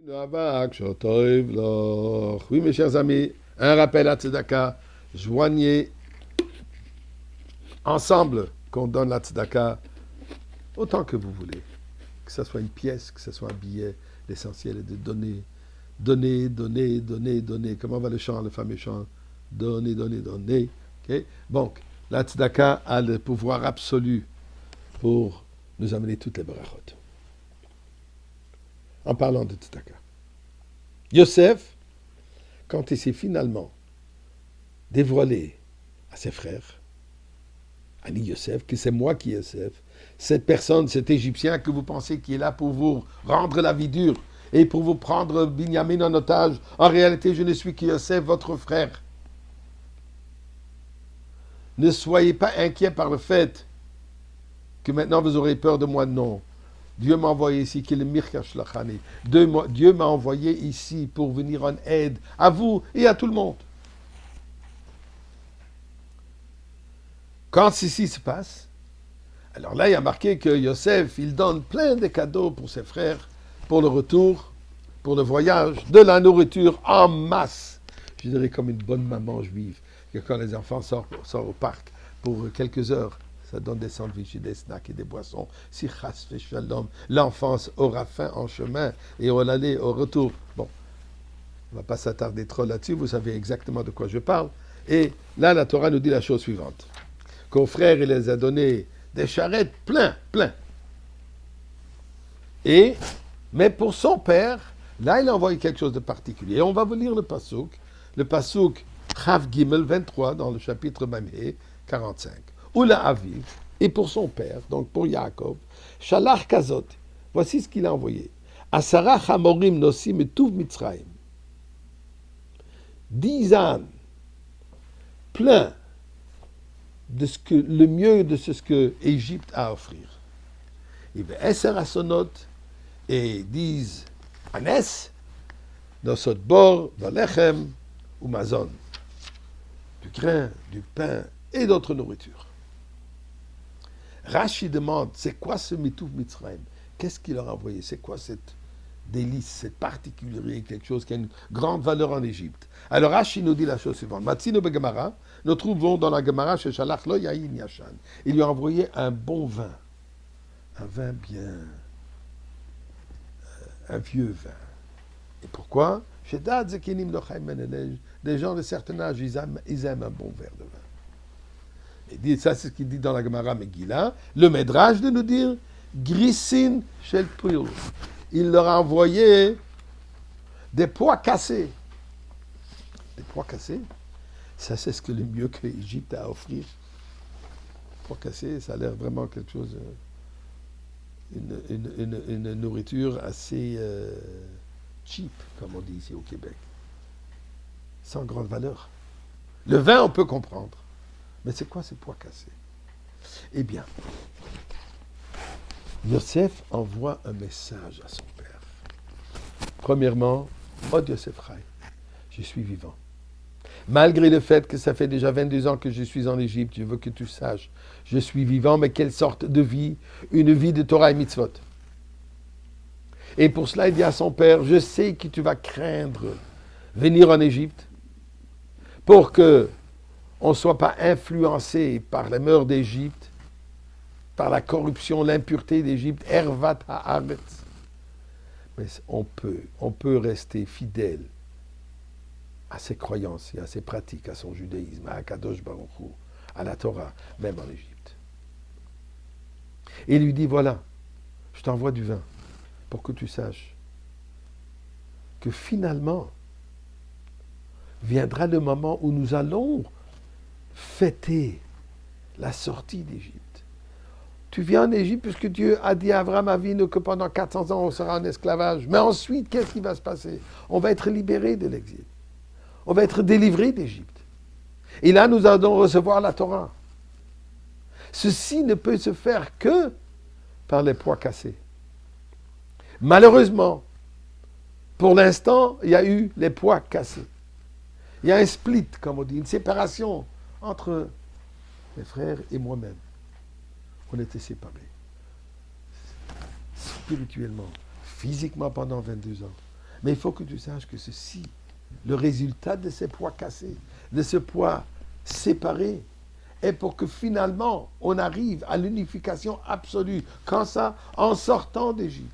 Oui, mes chers amis, un rappel à Tzedaka. Joignez ensemble qu'on donne la Tzedaka autant que vous voulez. Que ce soit une pièce, que ce soit un billet. L'essentiel est de donner. Donner, donner, donner, donner. Comment va le chant, le fameux chant? Donner, donner, donner. Okay? Donc, la Tzedaka a le pouvoir absolu pour nous amener toutes les brachot. En parlant de Tzedaka. Yosef, quand il s'est finalement dévoilé à ses frères, Ani Yosef, que c'est moi qui Yosef, cette personne, cet Égyptien que vous pensez qui est là pour vous rendre la vie dure et pour vous prendre Binyamin en otage, en réalité, je ne suis que Yosef, votre frère. Ne soyez pas inquiets par le fait que maintenant vous aurez peur de moi, non. Dieu m'a envoyé ici, qui est le Mirkash Lachani. Dieu m'a envoyé ici pour venir en aide à vous et à tout le monde. Quand ceci se passe, alors là, il y a marqué que Yosef, il donne plein de cadeaux pour ses frères, pour le retour, pour le voyage, de la nourriture en masse. Je dirais comme une bonne maman juive, que quand les enfants sortent au parc pour quelques heures, ça donne des sandwichs, des snacks et des boissons. Si chas fait shalom, l'enfance aura faim en chemin et au l'aller, au retour. Bon, on ne va pas s'attarder trop là-dessus, vous savez exactement de quoi je parle. Et là, la Torah nous dit la chose suivante. Qu'aux frères, il les a donné des charrettes plein. Mais pour son père, là, il a envoyé quelque chose de particulier. Et on va vous lire le pasouk Chav Gimel 23 dans le chapitre Mamé 45. Oula Aviv, et pour son père, donc pour Yaakov, Shalach Kazot, voici ce qu'il a envoyé. Asara Chamorim Nosim et Tuv Mitzrayim. 10 ânes pleins de ce que, le mieux de ce que Égypte a à offrir. Il veut Esser Asonot et disent Anes, Nosot Bor, Valechem ou Mazon, du grain, du pain et d'autres nourritures. Rashi demande, c'est quoi ce Mitouf Mitzrayim? Qu'est-ce qu'il leur a envoyé? C'est quoi cette délice, cette particularité, quelque chose qui a une grande valeur en Égypte? Alors Rashi nous dit la chose suivante. Matzino Begamara, nous trouvons dans la Gemara chez Shalach Lo Yahin Yashan. Il lui a envoyé un bon vin. Un vin bien. Un vieux vin. Et pourquoi? Les gens de certain âge, ils aiment un bon verre de vin. Et dit, ça, c'est ce qu'il dit dans la Gemara Megillah. Le Médrash de nous dire Grissin Shel Pul. Il leur a envoyé des pois cassés. Des pois cassés, ça, c'est ce que le mieux que l'Égypte a à offrir. Pois cassés, ça a l'air vraiment quelque chose. Une nourriture assez cheap, comme on dit ici au Québec. Sans grande valeur. Le vin, on peut comprendre. Mais c'est quoi ces pois cassés? Eh bien, Yosef envoie un message à son père. Premièrement, Od Yosef Chai, je suis vivant. Malgré le fait que ça fait déjà 22 ans que je suis en Égypte, je veux que tu saches, je suis vivant, mais quelle sorte de vie? Une vie de Torah et mitzvot. Et pour cela, il dit à son père, je sais que tu vas craindre venir en Égypte pour que on ne soit pas influencé par les mœurs d'Égypte, par la corruption, l'impureté d'Égypte, Ervat haaretz. Mais on peut rester fidèle à ses croyances et à ses pratiques, à son judaïsme, à Kadosh Baruch Hu, à la Torah, même en Égypte. Et il lui dit, voilà, je t'envoie du vin pour que tu saches que finalement viendra le moment où nous allons fêter la sortie d'Égypte. Tu viens en Égypte puisque Dieu a dit à Abraham Avinu que pendant 400 ans on sera en esclavage. Mais ensuite, qu'est-ce qui va se passer? On va être libéré de l'exil. On va être délivré d'Égypte. Et là, nous allons recevoir la Torah. Ceci ne peut se faire que par les pois cassés. Malheureusement, pour l'instant, il y a eu les pois cassés. Il y a un split, comme on dit, une séparation entre mes frères et moi-même. On était séparés. Spirituellement, physiquement pendant 22 ans. Mais il faut que tu saches que ceci, le résultat de ces poids cassés, de ce poids séparé, est pour que finalement on arrive à l'unification absolue. Quand ça, en sortant d'Égypte.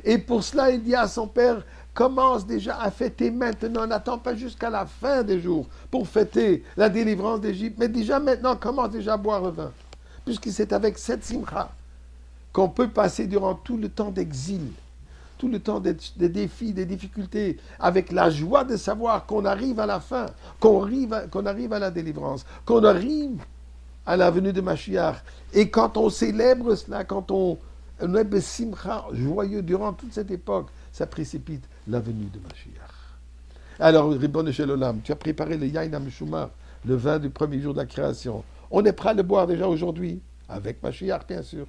Et pour cela, il dit à son père, commence déjà à fêter maintenant, n'attends pas jusqu'à la fin des jours pour fêter la délivrance d'Égypte, mais déjà maintenant, commence déjà à boire le vin. Puisque c'est avec cette simcha qu'on peut passer durant tout le temps d'exil, tout le temps des défis, des difficultés, avec la joie de savoir qu'on arrive à la fin, qu'on arrive à la délivrance, qu'on arrive à la venue de Mashiach. Et quand on célèbre cela, quand on est simcha, joyeux durant toute cette époque, ça précipite la venue de Mashiach. Alors, Ribbon Shel Olam, tu as préparé le Yain HaMeshumar, le vin du premier jour de la création. On est prêt à le boire déjà aujourd'hui, avec Mashiach, bien sûr.